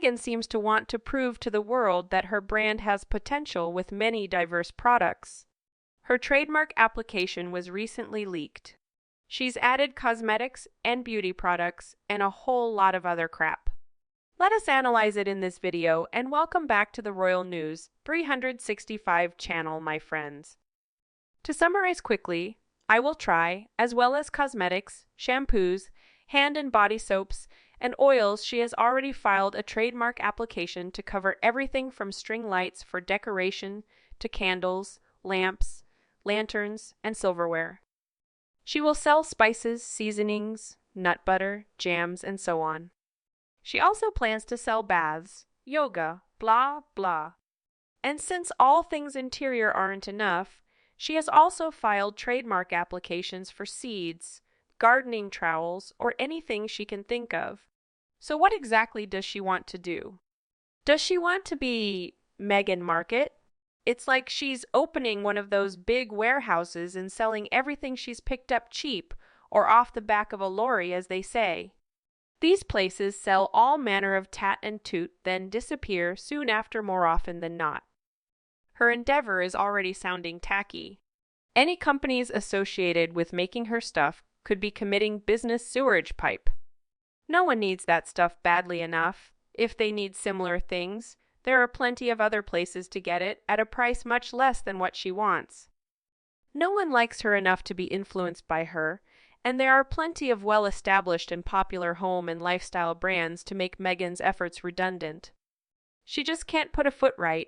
Meghan seems to want to prove to the world that her brand has potential with many diverse products. Her trademark application was recently leaked. She's added cosmetics and beauty products and a whole lot of other crap. Let us analyze it in this video, and welcome back to the Royal News 365 channel, my friends. To summarize quickly, I will try, as well as cosmetics, shampoos, hand and body soaps, and oils. She has already filed a trademark application to cover everything from string lights for decoration to candles, lamps, lanterns, and silverware. She will sell spices, seasonings, nut butter, jams, and so on. She also plans to sell baths, yoga, blah, blah. And since all things interior aren't enough, she has also filed trademark applications for seeds, gardening trowels, or anything she can think of. So what exactly does she want to do? Does she want to be Meghan Markle? It's like she's opening one of those big warehouses and selling everything she's picked up cheap or off the back of a lorry, as they say. These places sell all manner of tat and toot, then disappear soon after more often than not. Her endeavor is already sounding tacky. Any companies associated with making her stuff could be committing business sewerage pipe. No one needs that stuff badly enough. If they need similar things, there are plenty of other places to get it at a price much less than what she wants. No one likes her enough to be influenced by her, and there are plenty of well-established and popular home and lifestyle brands to make Meghan's efforts redundant. She just can't put a foot right.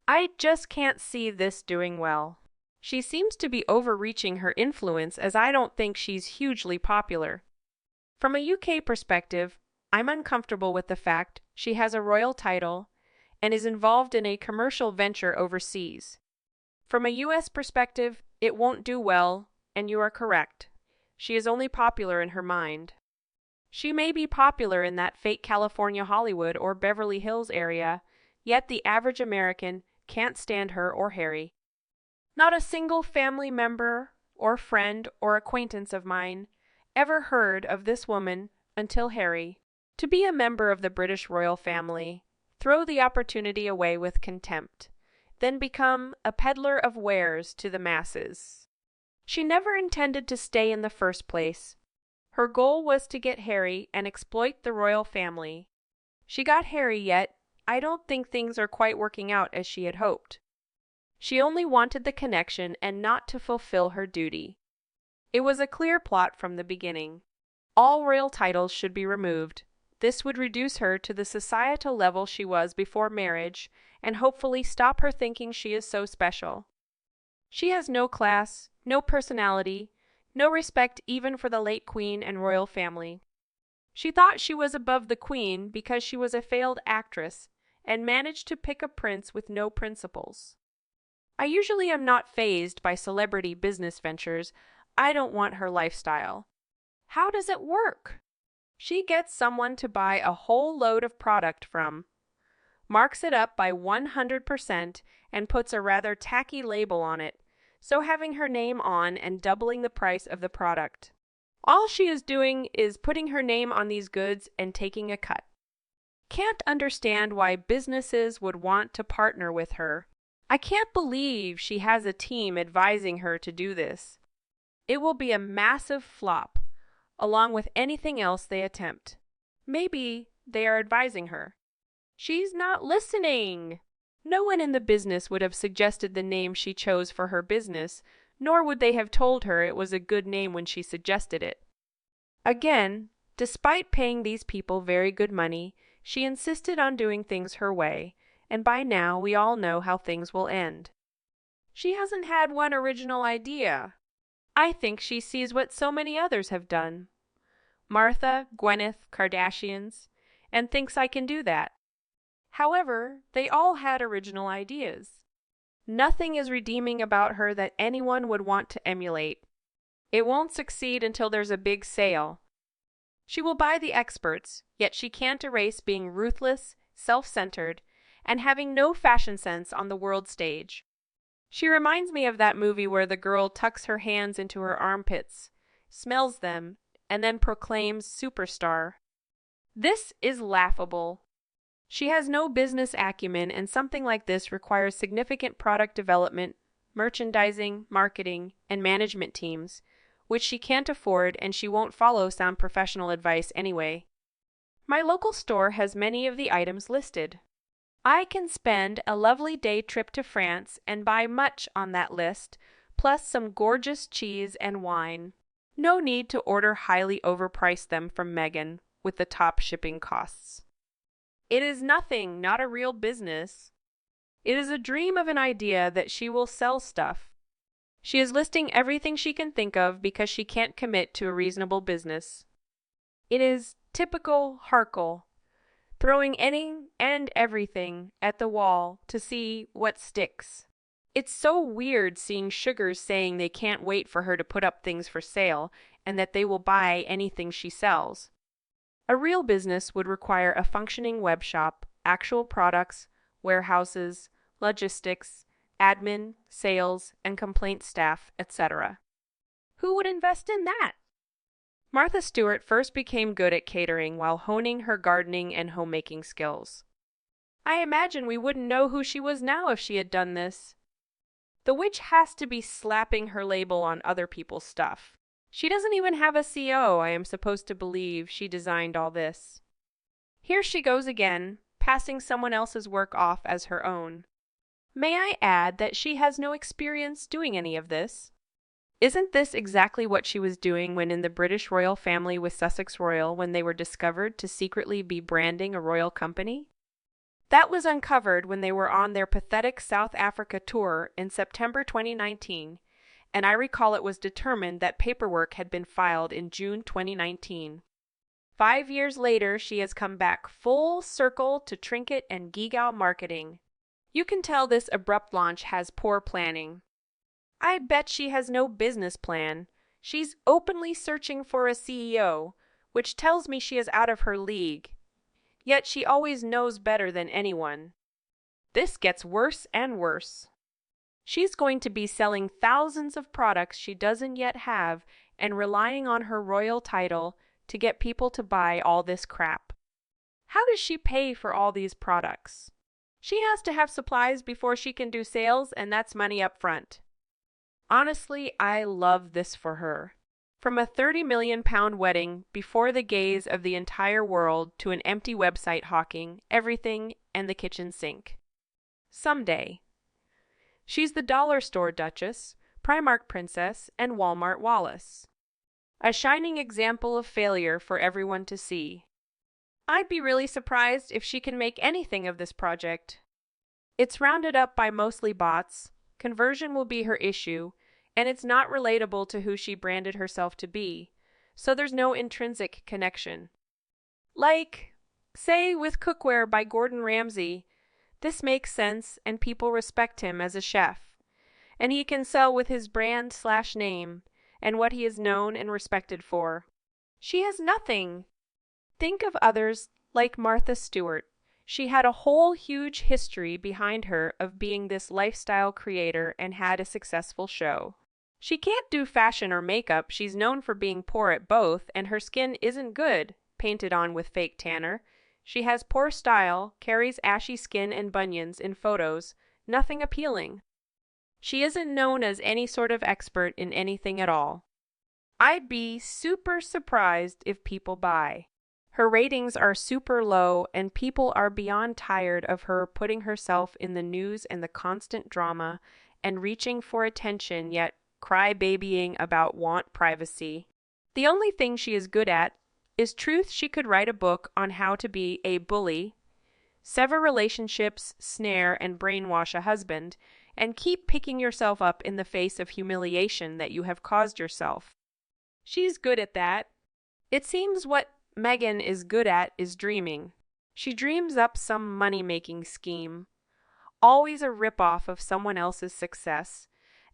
I just can't see this doing well. She seems to be overreaching her influence, as I don't think she's hugely popular. From a UK perspective, I'm uncomfortable with the fact she has a royal title and is involved in a commercial venture overseas. From a US perspective, it won't do well, and you are correct. She is only popular in her mind. She may be popular in that fake California, Hollywood, or Beverly Hills area, yet the average American can't stand her or Harry. Not a single family member or friend or acquaintance of mine ever heard of this woman until Harry. To be a member of the British royal family, throw the opportunity away with contempt, then become a peddler of wares to the masses. She never intended to stay in the first place. Her goal was to get Harry and exploit the royal family. She got Harry, yet I don't think things are quite working out as she had hoped. She only wanted the connection and not to fulfill her duty. It was a clear plot from the beginning. All royal titles should be removed. This would reduce her to the societal level she was before marriage and hopefully stop her thinking she is so special. She has no class, no personality, no respect even for the late Queen and royal family. She thought she was above the Queen because she was a failed actress and managed to pick a prince with no principles. I usually am not fazed by celebrity business ventures. I don't want her lifestyle. How does it work? She gets someone to buy a whole load of product from, marks it up by 100%, and puts a rather tacky label on it, so having her name on and doubling the price of the product. All she is doing is putting her name on these goods and taking a cut. Can't understand why businesses would want to partner with her. I can't believe she has a team advising her to do this. It will be a massive flop, along with anything else they attempt. Maybe they are advising her. She's not listening. No one in the business would have suggested the name she chose for her business, nor would they have told her it was a good name when she suggested it. Again, despite paying these people very good money, she insisted on doing things her way, and by now we all know how things will end. She hasn't had one original idea. I think she sees what so many others have done. Martha, Gwyneth, Kardashians, and thinks I can do that. However, they all had original ideas. Nothing is redeeming about her that anyone would want to emulate. It won't succeed until there's a big sale. She will buy the experts, yet she can't erase being ruthless, self-centered, and having no fashion sense on the world stage. She reminds me of that movie where the girl tucks her hands into her armpits, smells them, and then proclaims superstar. This is laughable. She has no business acumen, and something like this requires significant product development, merchandising, marketing, and management teams, which she can't afford, and she won't follow sound professional advice anyway. My local store has many of the items listed. I can spend a lovely day trip to France and buy much on that list, plus some gorgeous cheese and wine. No need to order highly overpriced them from Meghan with the top shipping costs. It is nothing, not a real business. It is a dream of an idea that she will sell stuff. She is listing everything she can think of because she can't commit to a reasonable business. It is typical Harkle, throwing any and everything at the wall to see what sticks. It's so weird seeing Sugars saying they can't wait for her to put up things for sale and that they will buy anything she sells. A real business would require a functioning web shop, actual products, warehouses, logistics, admin, sales, and complaint staff, etc. Who would invest in that? Martha Stewart first became good at catering while honing her gardening and homemaking skills. I imagine we wouldn't know who she was now if she had done this. The witch has to be slapping her label on other people's stuff. She doesn't even have a CO, I am supposed to believe she designed all this. Here she goes again, passing someone else's work off as her own. May I add that she has no experience doing any of this? Isn't this exactly what she was doing when in the British royal family with Sussex Royal when they were discovered to secretly be branding a royal company? That was uncovered when they were on their pathetic South Africa tour in September 2019, and I recall it was determined that paperwork had been filed in June 2019. 5 years later, she has come back full circle to trinket and geek-out marketing. You can tell this abrupt launch has poor planning. I bet she has no business plan. She's openly searching for a CEO, which tells me she is out of her league. Yet she always knows better than anyone. This gets worse and worse. She's going to be selling thousands of products she doesn't yet have and relying on her royal title to get people to buy all this crap. How does she pay for all these products? She has to have supplies before she can do sales, and that's money up front. Honestly, I love this for her. From a £30 million wedding before the gaze of the entire world to an empty website hawking everything and the kitchen sink. Someday. She's the dollar store duchess, Primark princess, and Walmart Wallace. A shining example of failure for everyone to see. I'd be really surprised if she can make anything of this project. It's rounded up by mostly bots, conversion will be her issue, and it's not relatable to who she branded herself to be, so there's no intrinsic connection. Like, say, with cookware by Gordon Ramsay, this makes sense and people respect him as a chef, and he can sell with his brand/name and what he is known and respected for. She has nothing. Think of others like Martha Stewart. She had a whole huge history behind her of being this lifestyle creator and had a successful show. She can't do fashion or makeup, she's known for being poor at both, and her skin isn't good, painted on with fake tanner. She has poor style, carries ashy skin and bunions in photos, nothing appealing. She isn't known as any sort of expert in anything at all. I'd be super surprised if people buy. Her ratings are super low, and people are beyond tired of her putting herself in the news and the constant drama and reaching for attention yet cry-babying about want privacy. The only thing she is good at is truth. She could write a book on how to be a bully, sever relationships, snare and brainwash a husband, and keep picking yourself up in the face of humiliation that you have caused yourself. She's good at that. It seems what Meghan is good at is dreaming. She dreams up some money-making scheme, always a rip-off of someone else's success,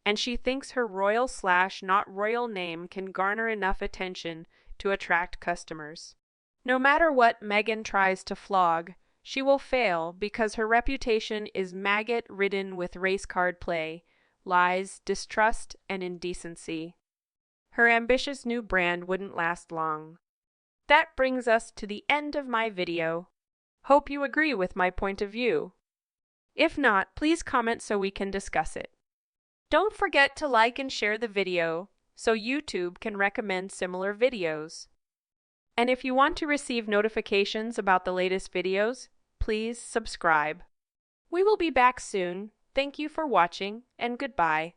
and she thinks her royal/not royal name can garner enough attention to attract customers. No matter what Meghan tries to flog, she will fail because her reputation is maggot-ridden with race card play, lies, distrust, and indecency. Her ambitious new brand wouldn't last long. That brings us to the end of my video. Hope you agree with my point of view. If not, please comment so we can discuss it. Don't forget to like and share the video so YouTube can recommend similar videos. And if you want to receive notifications about the latest videos, please subscribe. We will be back soon. Thank you for watching, and goodbye.